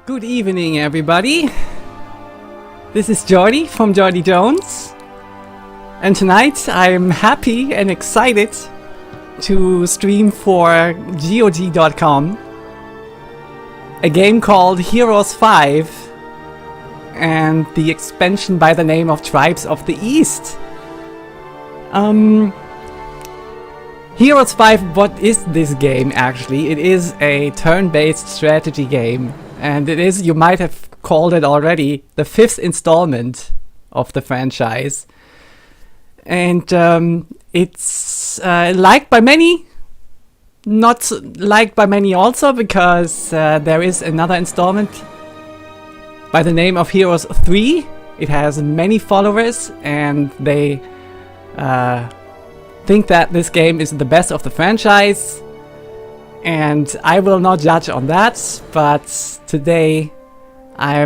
Good evening, everybody. This is Jordy from Jordy Jones, and tonight I'm happy and excited to stream for GOG.com a game called Heroes 5 and the expansion by the name of Tribes of the East. Heroes 5, what is this game actually? It is a turn-based strategy game, and it is, you might have called it already, the 5th installment of the franchise. And it's liked by many, not liked by many also, because there is another installment by the name of Heroes 3. It has many followers, and they think that this game is the best of the franchise. And I will not judge on that, but today I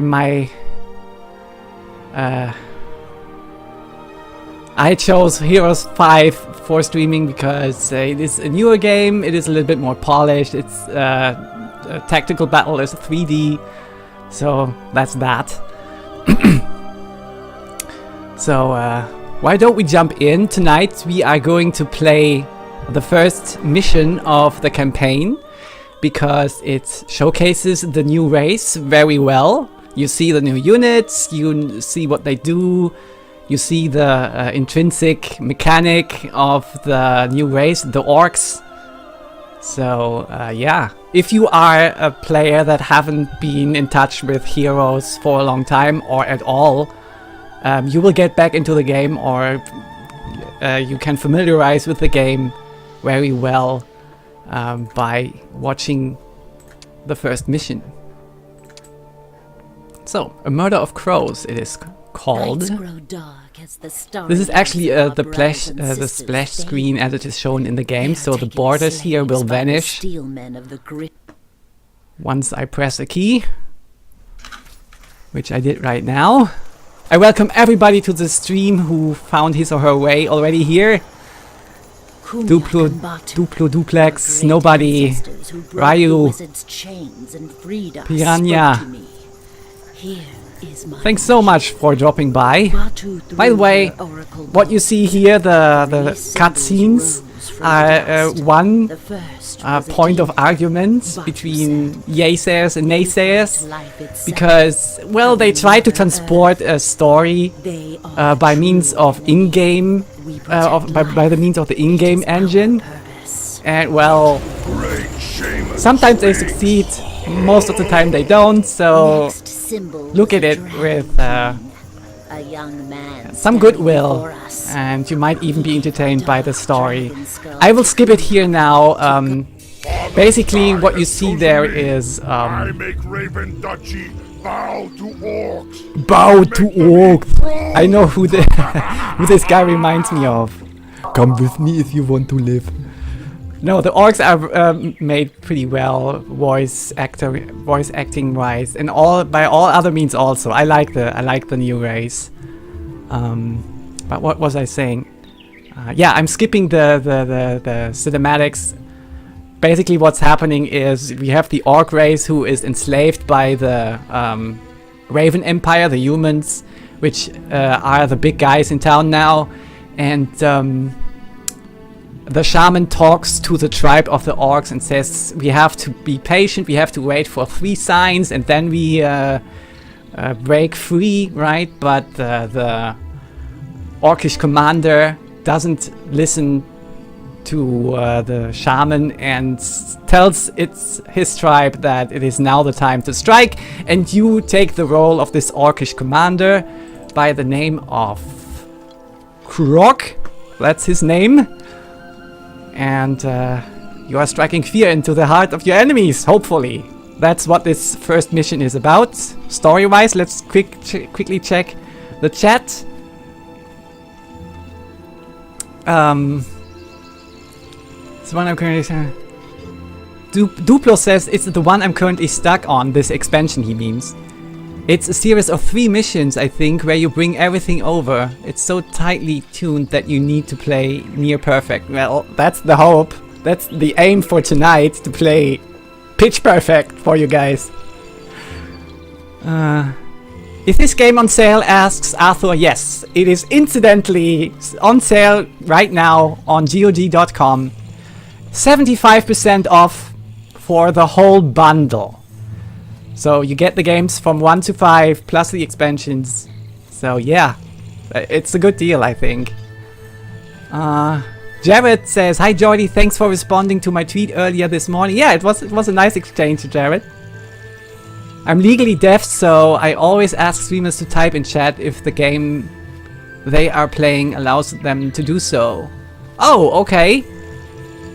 chose Heroes 5 for streaming because it is a newer game, it is a little bit more polished, it's tactical battle is 3D, so that's that. So why don't we jump in? Tonight we are going to play the first mission of the campaign because it showcases the new race very well. You see the new units, you see what they do, you see the intrinsic mechanic of the new race, the orcs. So yeah, if you are a player that haven't been in touch with Heroes for a long time or at all, you will get back into the game, or you can familiarize with the game very well by watching the first mission. So, A Murder of Crows it is called. This is actually the splash screen as it is shown in the game, so the borders here will vanish once I press a key, which I did right now. I welcome everybody to the stream who found his or her way already here. Duplex, Nobody, Ryu, Piranha. Thanks so much for dropping by. By the way, what you see here, the cutscenes, are one point of argument between yaysayers and naysayers, because, well, they try to transport a story by means of in-game, by the means of the in-game engine, and, well, sometimes they succeed, most of the time they don't, so look at it with some goodwill, and you might even be entertained by the story. I will skip it here now. Basically, what you see there is I make Raven Duchy bow to orcs. Bow to orcs. I know who who this guy reminds me of. Come with me if you want to live. No, the orcs are made pretty well, voice acting wise, and by all other means also. I like the new race. But what was I saying? Yeah, I'm skipping the cinematics. Basically, what's happening is we have the orc race who is enslaved by the Raven Empire, the humans, which are the big guys in town now, and the shaman talks to the tribe of the orcs and says, we have to be patient, we have to wait for 3 signs, and then we break free, right? But the orcish commander doesn't listen to the shaman and tells his tribe that it is now the time to strike, and you take the role of this orcish commander by the name of Croc. That's his name. And you are striking fear into the heart of your enemies, hopefully. That's what this first mission is about. Story-wise, let's quickly check the chat. It's the one I'm currently... Duplo says it's the one I'm currently stuck on, this expansion he means. It's a series of 3 missions, I think, where you bring everything over. It's so tightly tuned that you need to play near perfect. Well, that's the hope. That's the aim for tonight, to play pitch perfect for you guys. Is this game on sale? Asks Arthur. Yes, it is incidentally on sale right now on GOG.com. 75% off for the whole bundle. So you get the games from 1 to 5 plus the expansions. So yeah, it's a good deal, I think. Jared says, "Hi Jordy, thanks for responding to my tweet earlier this morning." Yeah, it was a nice exchange, Jared. I'm legally deaf, so I always ask streamers to type in chat if the game they are playing allows them to do so. Oh, okay.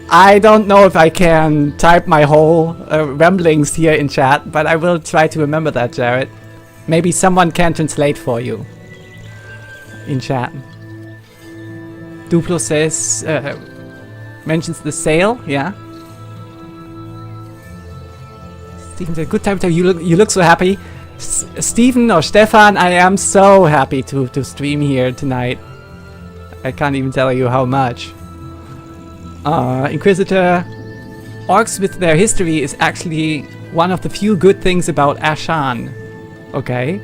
I don't know if I can type my whole ramblings here in chat, but I will try to remember that, Jared. Maybe someone can translate for you in chat. Duplo says, mentions the sale, yeah. Stephen's a good time to you look so happy. Stephen or Stefan, I am so happy to stream here tonight. I can't even tell you how much. Inquisitor, orcs with their history is actually one of the few good things about Ashan. Okay.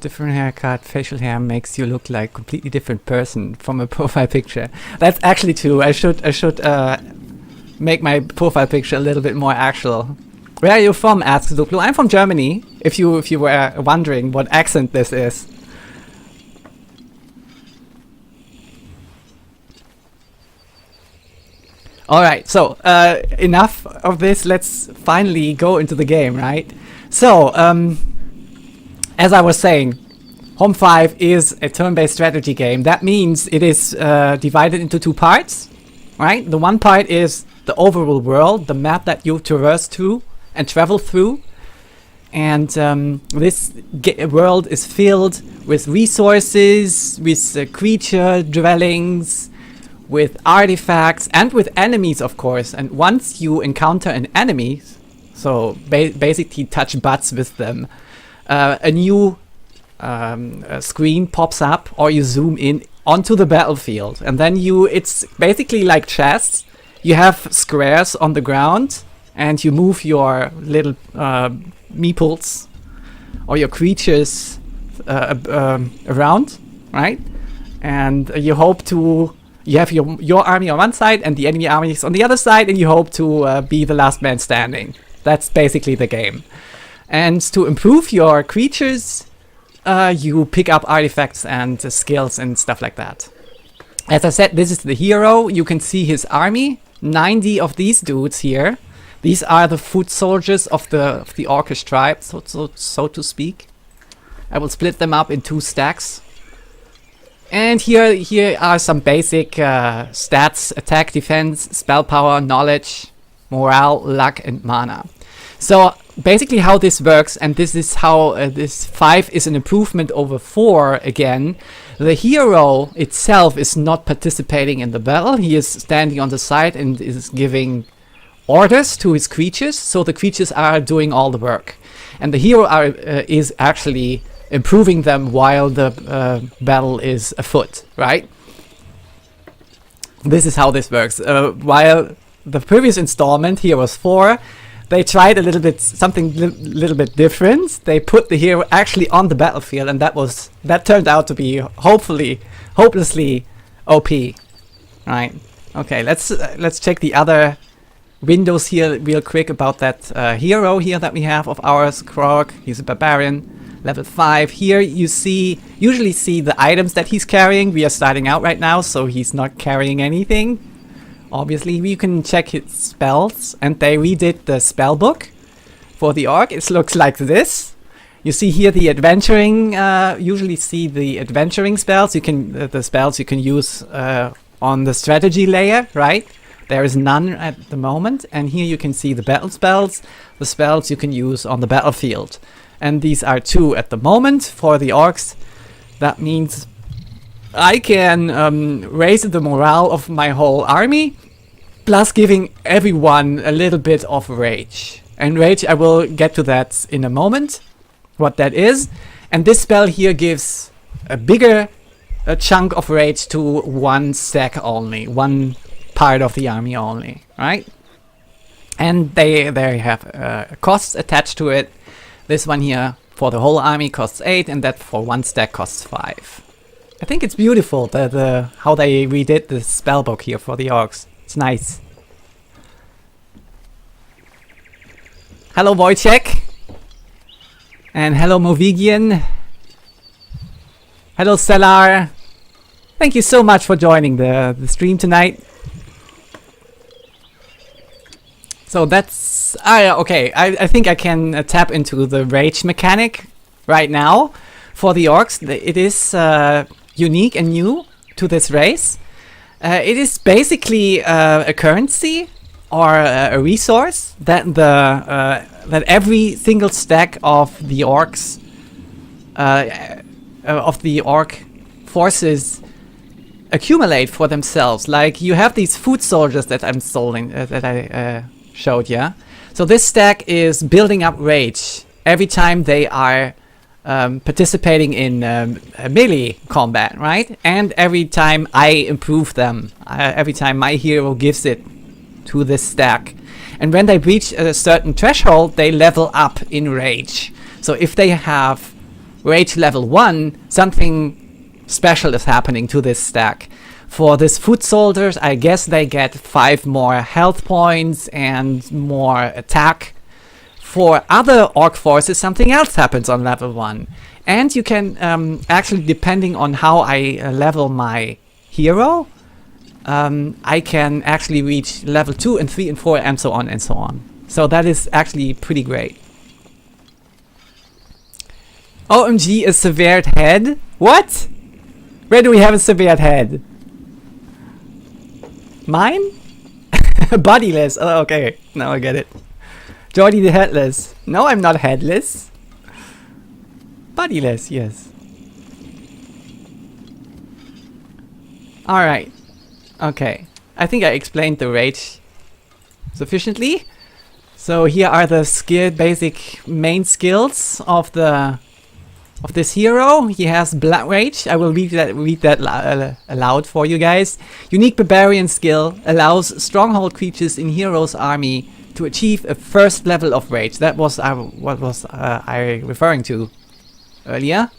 Different haircut, facial hair makes you look like a completely different person from a profile picture. That's actually true. I should make my profile picture a little bit more actual. Where are you from? Asks Duplo. I'm from Germany. If you were wondering what accent this is. Alright, so enough of this. Let's finally go into the game, right? So, as I was saying, HoMM 5 is a turn-based strategy game. That means it is divided into 2 parts, right? The one part is the overall world, the map that you traverse through and travel through. And this world is filled with resources, with creature dwellings, with artifacts, and with enemies, of course. And once you encounter an enemy, so basically touch butts with them, a new screen pops up, or you zoom in onto the battlefield, and then it's basically like chess. You have squares on the ground, and you move your little meeples or your creatures around, right? And you hope to have your army on one side and the enemy army is on the other side, and you hope to be the last man standing. That's basically the game. And to improve your creatures, you pick up artifacts and skills and stuff like that. As I said, this is the hero. You can see his army. 90 of these dudes here. These are the foot soldiers of the orcish tribe, so to speak. I will split them up in 2 stacks. And here are some basic stats: attack, defense, spell power, knowledge, morale, luck, and mana. So basically how this works, and this is how this 5 is an improvement over 4 again. The hero itself is not participating in the battle. He is standing on the side and is giving orders to his creatures, so the creatures are doing all the work. And the hero is actually improving them while the battle is afoot, right? This is how this works. While the previous installment, Heroes 4, they tried something a little bit different. They put the hero actually on the battlefield, and that turned out to be hopelessly OP, right? Okay, let's check the other windows here real quick about that hero here that we have of ours, Krog. He's a barbarian, level 5. Here you usually see the items that he's carrying. We are starting out right now, so he's not carrying anything. Obviously, you can check his spells, and they redid the spell book for the orc. It looks like this. You see here the adventuring. Usually see the adventuring spells. You can the spells you can use on the strategy layer, right? There is none at the moment, and here you can see the battle spells, the spells you can use on the battlefield. And these are 2 at the moment for the orcs. That means I can raise the morale of my whole army, plus giving everyone a little bit of rage. And rage, I will get to that in a moment, what that is. And this spell here gives a bigger chunk of rage to 1 stack only, one part of the army only, right? And they have costs attached to it. This one here for the whole army costs 8, and that for 1 stack costs 5. I think it's beautiful how they redid the spellbook here for the orcs. It's nice. Hello Wojciech. And hello Movigian. Hello Stellar. Thank you so much for joining the stream tonight. So that's... okay, I think I can tap into the rage mechanic right now for the orcs. It is unique and new to this race. It is basically a currency or a resource that that every single stack of the orcs of the orc forces accumulate for themselves. Like you have these foot soldiers that I'm selling that I showed you. So this stack is building up rage every time they are participating in melee combat, right? And every time I improve them, every time my hero gives it to this stack. And when they reach a certain threshold, they level up in rage. So if they have rage level 1, something special is happening to this stack. For this foot soldiers, I guess they get 5 more health points and more attack. For other orc forces, something else happens on level 1. And you can, actually, depending on how I level my hero, I can actually reach level 2 and 3 and 4 and so on and so on. So that is actually pretty great. OMG, a severed head? What? Where do we have a severed head? Mine? Bodiless. Oh, okay. Now I get it. Jordy the Headless. No, I'm not headless. Bodiless, yes. Alright. Okay. I think I explained the rage sufficiently. So here are the basic main skills of this hero. He has Blood Rage. I will read that aloud for you guys. Unique Barbarian skill allows stronghold creatures in hero's army to achieve a first level of rage. That was what was I referring to earlier.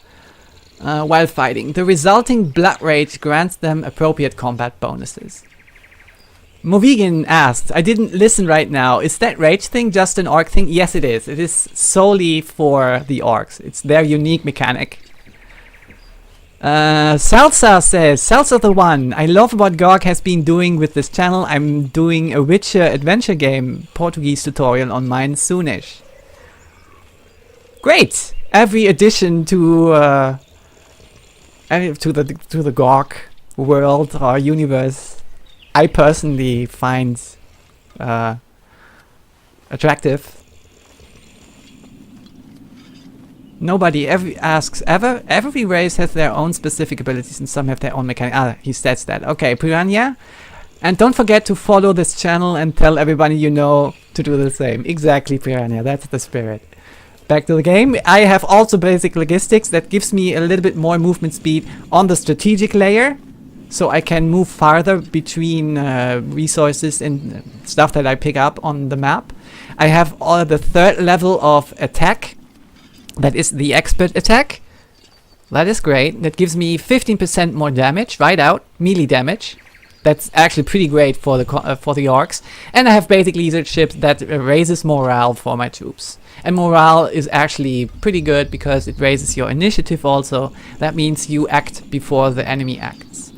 While fighting, the resulting Blood Rage grants them appropriate combat bonuses. Movigan asked, I didn't listen right now, is that rage thing just an orc thing? Yes, it is. It is solely for the orcs. It's their unique mechanic. Salsa says, Salsa the One, I love what GOG has been doing with this channel. I'm doing a Witcher adventure game Portuguese tutorial on mine soonish. Great! Every addition to the GOG world or universe, I personally find attractive. Nobody asks ever. Every race has their own specific abilities and some have their own mechanics. Ah, he says that. Okay, Piranha. And don't forget to follow this channel and tell everybody you know to do the same. Exactly, Piranha. That's the spirit. Back to the game. I have also basic logistics that gives me a little bit more movement speed on the strategic layer. So I can move farther between resources and stuff that I pick up on the map. I have the 3rd level of attack. That is the expert attack. That is great. That gives me 15% more damage right out, melee damage. That's actually pretty great for the orcs. And I have basic leadership that raises morale for my troops. And morale is actually pretty good because it raises your initiative also. That means you act before the enemy acts.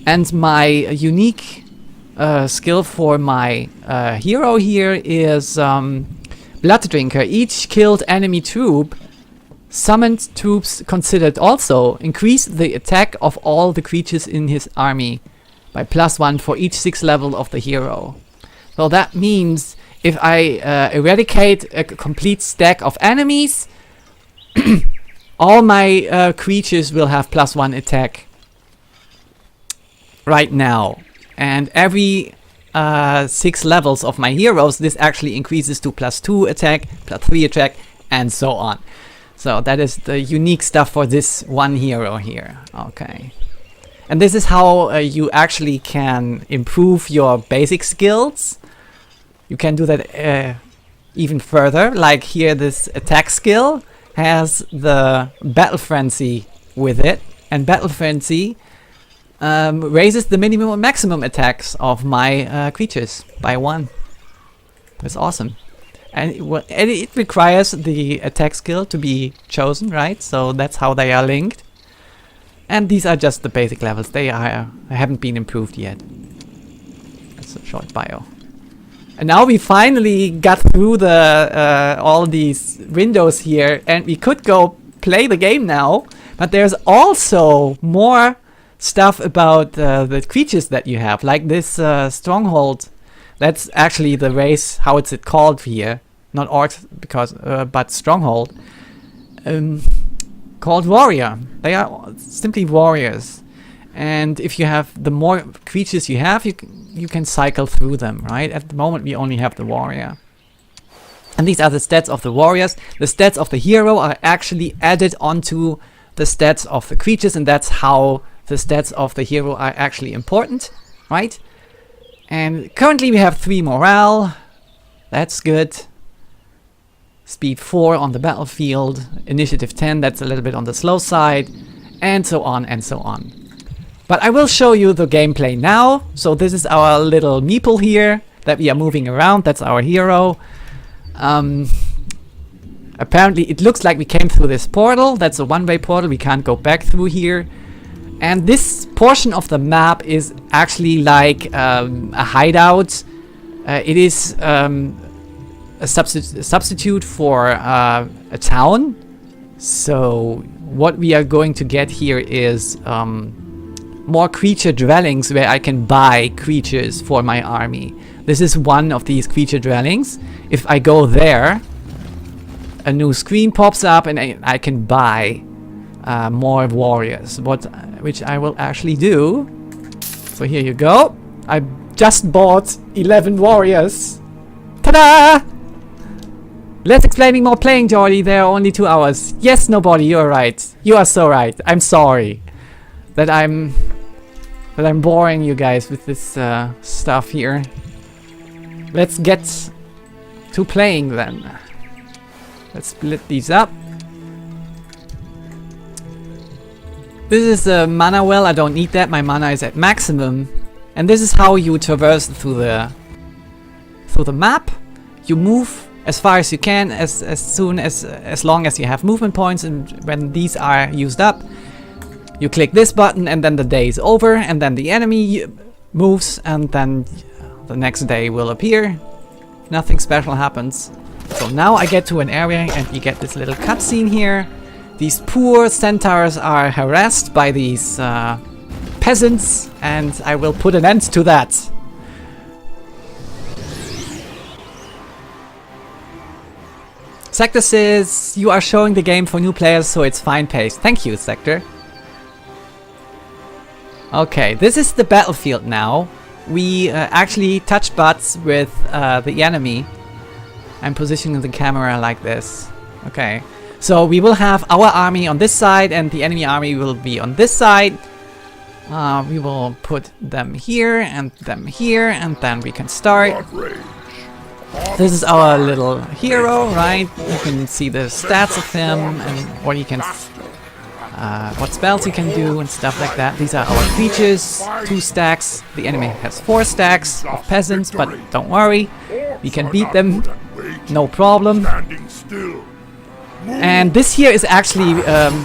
And my unique skill for my hero here is Blood Drinker. Each killed enemy troop, summoned troops considered also, increase the attack of all the creatures in his army by +1 for each 6th level of the hero. So that means if I eradicate a complete stack of enemies, all my creatures will have +1 attack right now. And every 6 levels of my heroes, this actually increases to +2 attack, +3 attack, and so on. So that is the unique stuff for this one hero here. Okay. And this is how you actually can improve your basic skills. You can do that even further. Like here, this attack skill has the Battle Frenzy with it. And Battle Frenzy raises the minimum and maximum attacks of my creatures by 1. That's awesome. And it requires the attack skill to be chosen, right? So that's how they are linked. And these are just the basic levels. They haven't been improved yet. That's a short bio. And now we finally got through the all these windows here, and we could go play the game now. But there's also more stuff about the creatures that you have, like this stronghold. That's actually the race. How is it called here? Not orcs, because but stronghold. Called warrior. They are simply warriors, and if you have the more creatures you have, you can cycle through them, right? At the moment we only have the warrior, and these are the stats of the warriors. The stats of the hero are actually added onto the stats of the creatures, and that's how the stats of the hero are actually important, right? And currently we have 3 morale. That's good. Speed 4 on the battlefield, initiative 10, that's a little bit on the slow side, and so on and so on. But I will show you the gameplay now. So this is our little meeple here that we are moving around. That's our hero. Apparently it looks like we came through this portal. That's a one-way portal. We can't go back through here. And this portion of the map is actually like a hideout. It is a substitute for a town. So what we are going to get here is more creature dwellings where I can buy creatures for my army. This is one of these creature dwellings. If I go there, a new screen pops up and I can buy more warriors, which I will actually do. So here you go. I just bought 11 warriors. Ta-da! Less explaining, more playing, Jordy. There are only 2 hours. Yes, nobody, you're right. You are so right. I'm sorry that I'm boring you guys with this stuff here. Let's get to playing then. Let's split these up. This is a mana well. I don't need that. My mana is at maximum. And this is how you traverse through the map. You move as far as you can, as long as you have movement points, and when these are used up, you click this button and then the day is over, and then the enemy moves, and then the next day will appear. Nothing special happens. So now I get to an area and you get this little cutscene here. These poor centaurs are harassed by these peasants, and I will put an end to that. Sector says, you are showing the game for new players, so it's fine paced. Thank you, Sector. Okay, this is the battlefield now. We actually touch butts with the enemy. I'm positioning the camera like this. Okay, so we will have our army on this side and the enemy army will be on this side. We will put them here and then we can start. This is our little hero, right? You can see the stats of him and what he can, what spells he can do and stuff like that. These are our creatures, 2 stacks. The enemy has 4 stacks of peasants, but don't worry, we can beat them, no problem. And this here is actually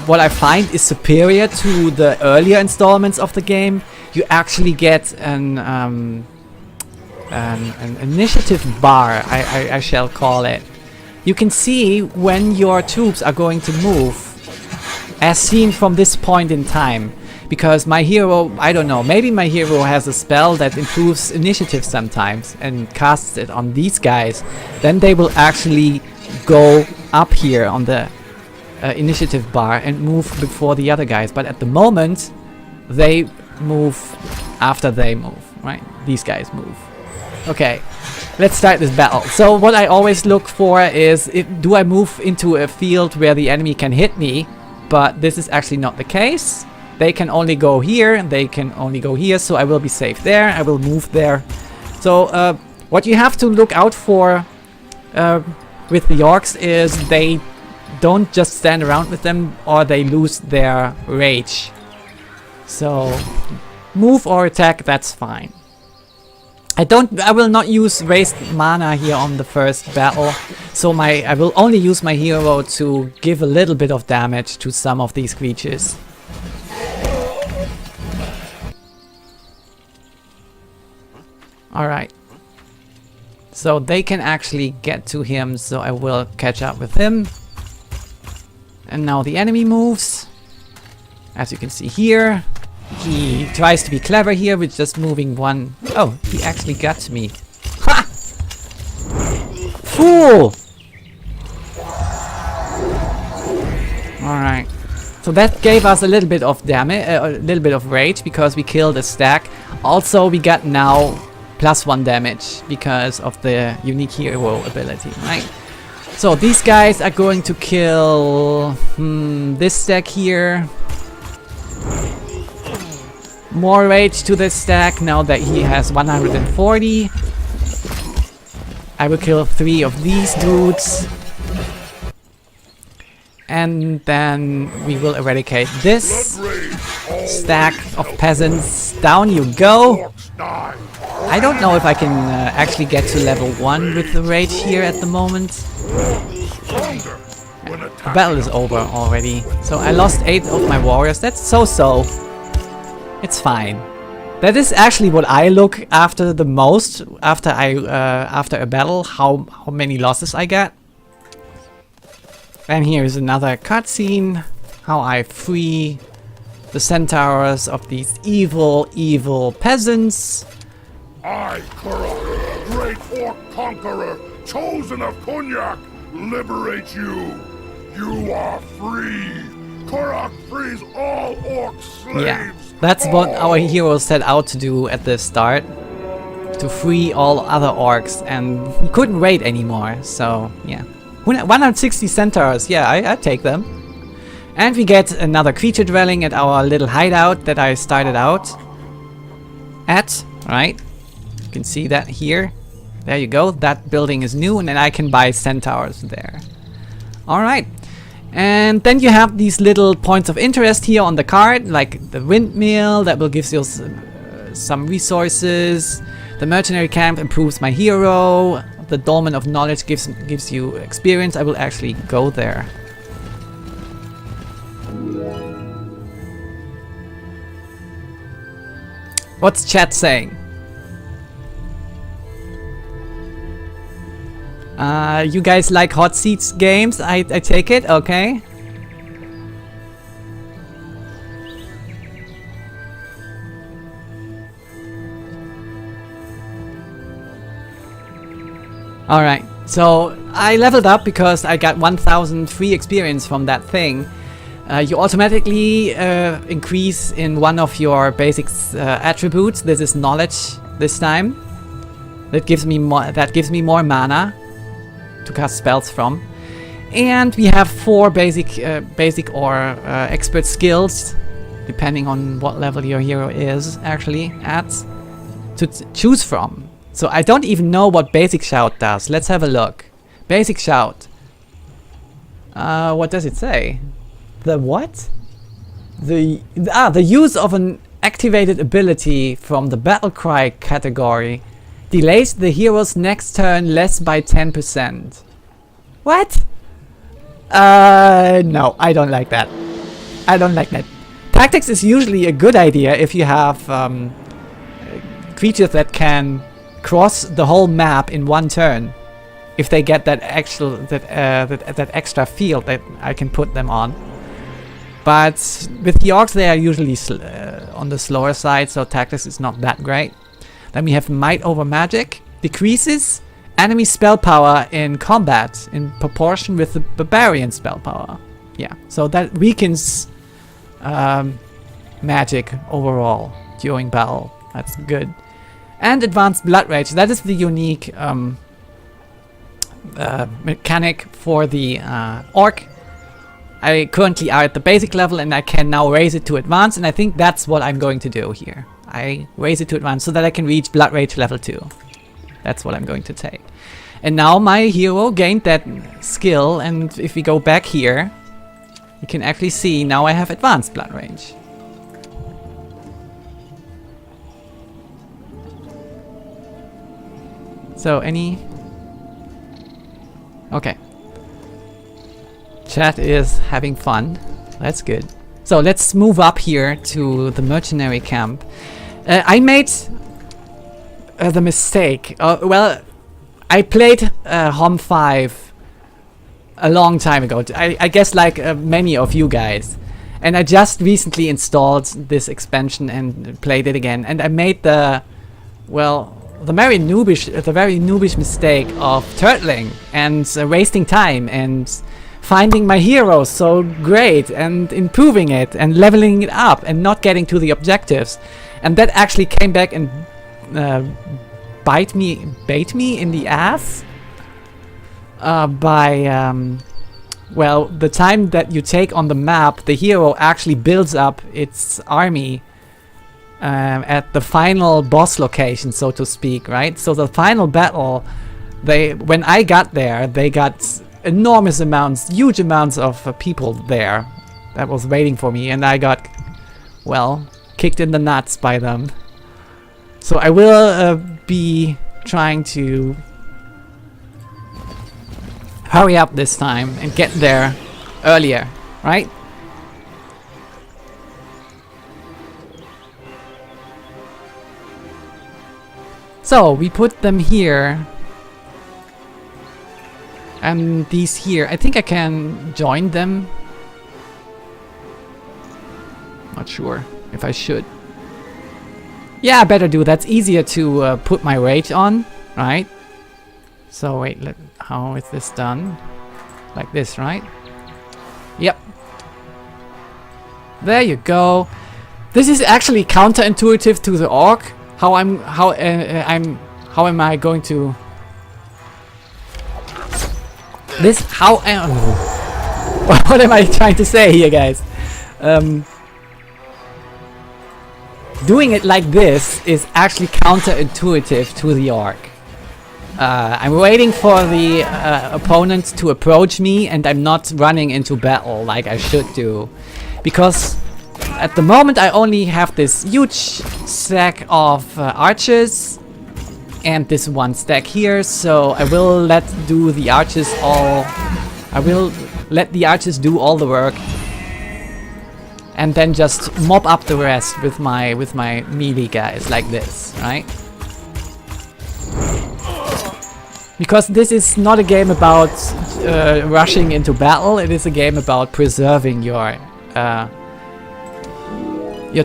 what I find is superior to the earlier installments of the game. You actually get an initiative bar, I shall call it. You can see when your troops are going to move, as seen from this point in time. Because my hero, I don't know, maybe my hero has a spell that improves initiative sometimes and casts it on these guys. Then they will actually go up here on the initiative bar and move before the other guys. But at the moment, they move after they move, right? These guys move. Okay, let's start this battle. So what I always look for is, do I move into a field where the enemy can hit me? But this is actually not the case. They can only go here, and they can only go here, so I will be safe there. I will move there. So what you have to look out for with the orcs is they don't just stand around with them, or they lose their rage. So move or attack, that's fine. I will not use waste mana here on the first battle, so I will only use my hero to give a little bit of damage to some of these creatures. Alright. So they can actually get to him, so I will catch up with him. And now the enemy moves. As you can see here. He tries to be clever here with just moving one. Oh, he actually got to me. Ha! Fool! Alright. So that gave us a little bit of damage, a little bit of rage because we killed a stack. Also, we got now +1 damage because of the unique hero ability, right? So these guys are going to kill this stack here. More rage to this stack now that he has 140. I will kill 3 of these dudes. And then we will eradicate this stack of peasants. Down you go. I don't know if I can actually get to level 1 with the rage here at the moment. The battle is over already. So I lost 8 of my warriors. That's so-so. It's fine. That is actually what I look after the most after after a battle, how many losses I get. And here is another cutscene, how I free the centaurs of these evil peasants. I, Kurok, great orc conqueror, chosen of Kunyak, liberate you. You are free. Kurok frees all orc slaves. Yeah, that's what our hero set out to do at the start. To free all other orcs, and he couldn't wait anymore, so yeah. 160 centaurs, yeah, I take them. And we get another creature dwelling at our little hideout that I started out at, right? You can see that here. There you go, that building is new, and then I can buy centaurs there. Alright. And then you have these little points of interest here on the card, like the windmill that will give you some resources. The mercenary camp improves my hero. The dolmen of knowledge gives you experience. I will actually go there. What's chat saying? You guys like hot seats games? I take it, okay. Alright, so I leveled up because I got 1000 free experience from that thing. You automatically increase in one of your basic attributes. This is knowledge this time. That gives me more mana to cast spells from. And we have 4 basic or expert skills, depending on what level your hero is actually at, to choose from. So I don't even know what Basic Shout does. Let's have a look. Basic Shout. What does it say? The what? The use of an activated ability from the Battle Cry category delays the hero's next turn less by 10%. What? No, I don't like that. I don't like that. Tactics is usually a good idea if you have creatures that can cross the whole map in one turn. If they get that that extra field that I can put them on. But with the orcs, they are usually on the slower side, so tactics is not that great. Then we have Might over Magic. Decreases enemy spell power in combat in proportion with the barbarian spell power. Yeah, so that weakens magic overall during battle. That's good. And Advanced Blood Rage. That is the unique mechanic for the orc. I currently are at the basic level and I can now raise it to advanced, and I think that's what I'm going to do here. I raise it to advanced so that I can reach Blood Rage level 2. That's what I'm going to take. And now my hero gained that skill, and if we go back here, you can actually see now I have advanced Blood Rage. So okay. Chat is having fun. That's good. So let's move up here to the mercenary camp. I made the mistake. Well, I played HoMM 5 a long time ago. I guess like many of you guys. And I just recently installed this expansion and played it again. And I made the very noobish mistake of turtling and wasting time and finding my hero so great and improving it and leveling it up and not getting to the objectives. And that actually came back and bait me in the ass by well, the time that you take on the map, the hero actually builds up its army at the final boss location, so to speak, right? So the final battle, when I got there, they got enormous amounts, huge amounts of people there that was waiting for me, and I got, well, kicked in the nuts by them. So I will be trying to hurry up this time and get there earlier, right? So we put them here. And these here, I think I can join them. Not sure if I should. Yeah, I better do. That's easier to put my rage on, right? So wait, how is this done? Like this, right? Yep. There you go. This is actually counterintuitive to the orc. How am I going to? What am I trying to say here, guys? Doing it like this is actually counterintuitive to the orc. I'm waiting for the opponent to approach me, and I'm not running into battle like I should do. Because at the moment I only have this huge stack of archers and this one stack here, so I will let the archers do all the work, and then just mop up the rest with my melee guys like this, right? Because this is not a game about rushing into battle, it is a game about preserving your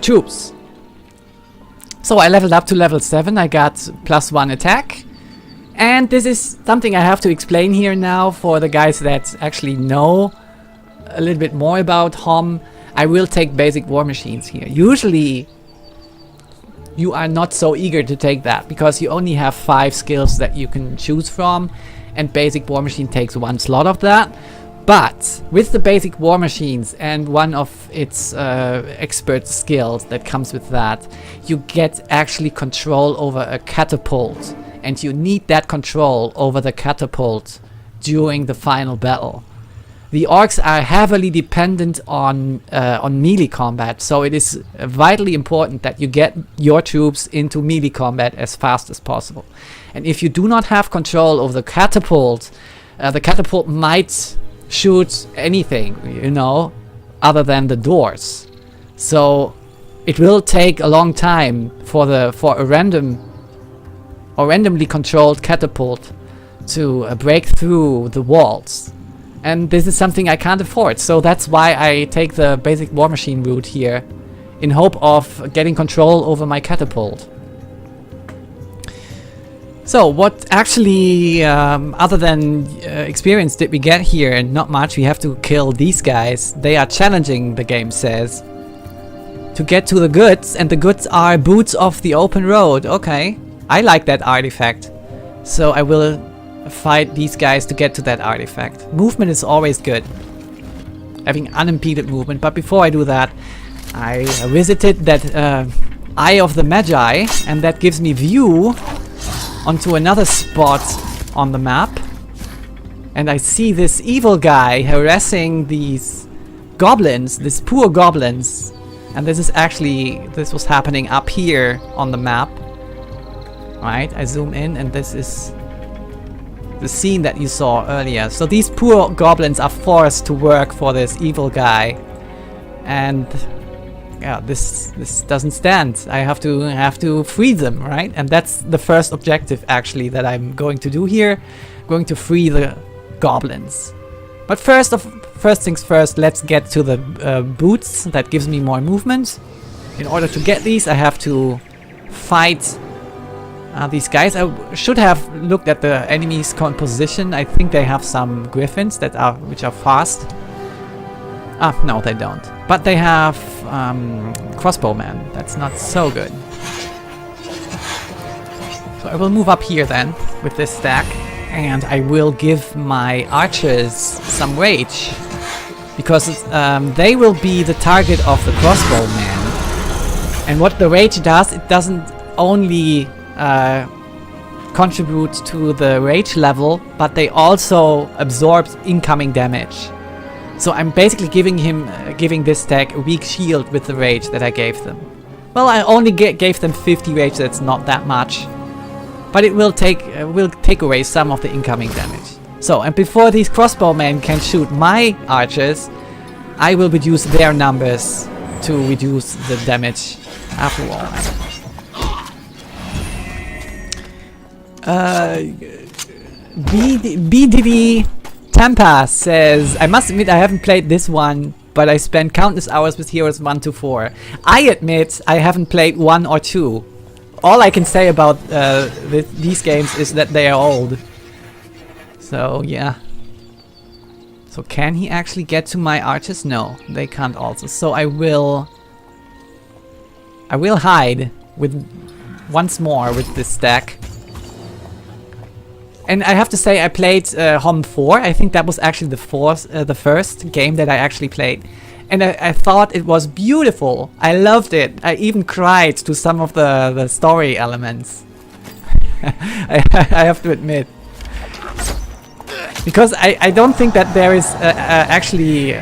troops. So I leveled up to level 7, I got +1 attack. And this is something I have to explain here now for the guys that actually know a little bit more about HoMM. I will take basic war machines here. Usually you are not so eager to take that because you only have 5 skills that you can choose from, and basic war machine takes 1 slot of that. But with the basic war machines and one of its expert skills that comes with that, you get actually control over a catapult, and you need that control over the catapult during the final battle. The orcs are heavily dependent on melee combat, so it is vitally important that you get your troops into melee combat as fast as possible. And if you do not have control over the catapult might shoot anything, you know, other than the doors. So it will take a long time for a randomly controlled catapult to break through the walls. And this is something I can't afford, so that's why I take the basic war machine route here, in hope of getting control over my catapult. So what actually, other than experience, did we get here? Not much. We have to kill these guys. They are challenging, the game says, to get to the goods, and the goods are boots off the open road. Okay, I like that artifact, so I will fight these guys to get to that artifact. Movement is always good. having unimpeded movement. But before I do that, I visited that Eye of the Magi, and that gives me view onto another spot on the map. And I see this evil guy harassing these goblins, these poor goblins. And this was happening up here on the map. Right, I zoom in and this is the scene that you saw earlier. So these poor goblins are forced to work for this evil guy. And yeah, this doesn't stand. I have to free them, right? And that's the first objective actually that I'm going to do here. Going to free the goblins. But first things first, let's get to the boots. That gives me more movement. In order to get these, I have to fight these guys. I should have looked at the enemy's composition. I think they have some griffins which are fast. No, they don't. But they have crossbowmen. That's not so good. So I will move up here then with this stack. And I will give my archers some rage, because they will be the target of the crossbowman. And what the rage does, it doesn't only contribute to the rage level, but they also absorb incoming damage. So I'm basically giving this stack a weak shield with the rage that I gave them. Well, I only gave them 50 rage, that's not that much. But it will take away some of the incoming damage. So, and before these crossbowmen can shoot my archers, I will reduce their numbers to reduce the damage after all. BDD Tampa says, I must admit I haven't played this one, but I spent countless hours with Heroes 1 to 4. I admit I haven't played 1 or 2. All I can say about these games is that they are old. So yeah. So can he actually get to my archers? No, they can't also. So I will hide with once more with this stack. And I have to say I played HoMM 4. I think that was actually the first game that I actually played. And I thought it was beautiful. I loved it. I even cried to some of the story elements. I have to admit. Because I don't think that there is actually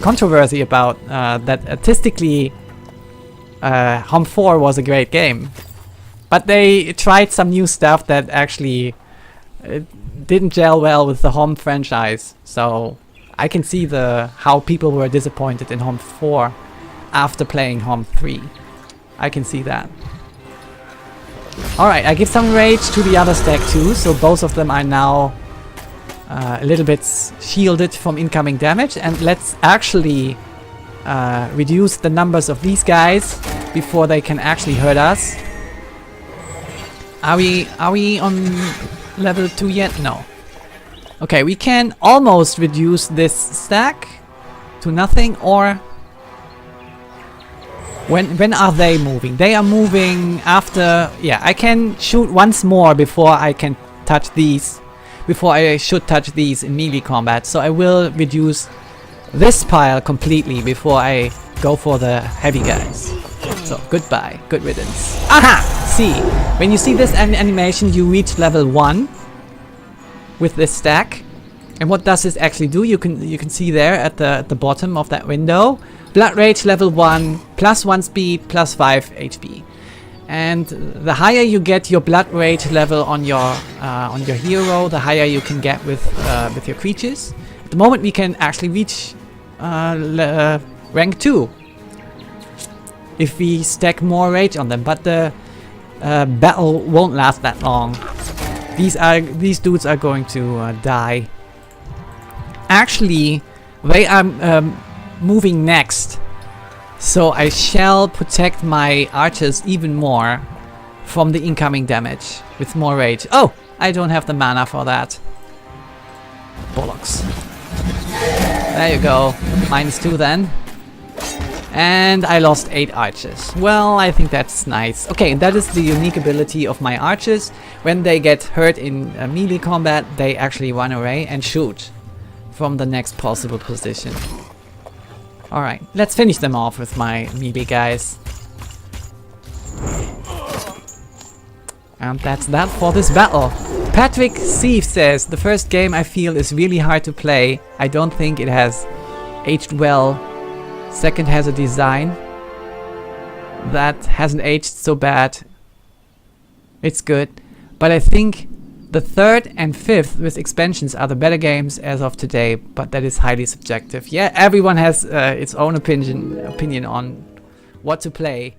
controversy about that artistically HoMM 4 was a great game. But they tried some new stuff that actually didn't gel well with the HoMM franchise. So I can see how people were disappointed in HoMM 4 after playing HoMM 3. I can see that. Alright, I give some rage to the other stack too, so both of them are now a little bit shielded from incoming damage. And let's actually reduce the numbers of these guys before they can actually hurt us. Are we on level 2 yet? No. Okay, we can almost reduce this stack to nothing, or when are they moving? They are moving after, yeah, I can shoot once more before I can touch these, before I should touch these in melee combat. So I will reduce this pile completely before I go for the heavy guys. So goodbye, good riddance. Aha! See, when you see this animation, you reach level 1 with this stack. And what does this actually do? You can see there at the bottom of that window, Blood Rage level 1, +1 speed, +5 HP. And the higher you get your Blood Rage level on your hero, the higher you can get with your creatures. At the moment we can actually reach rank 2 if we stack more rage on them, but the battle won't last that long. These dudes are going to die. Actually, they are moving next, so I shall protect my archers even more from the incoming damage with more rage. Oh, I don't have the mana for that. Bollocks. There you go. -2 then. And I lost 8 archers. Well, I think that's nice. Okay, that is the unique ability of my archers. When they get hurt in melee combat, they actually run away and shoot from the next possible position. Alright, let's finish them off with my melee guys. And that's that for this battle. Patrick Sieve says, the first game I feel is really hard to play. I don't think it has aged well. Second has a design that hasn't aged so bad. It's good. But I think the third and fifth with expansions are the better games as of today, but that is highly subjective. Yeah, everyone has its own opinion on what to play.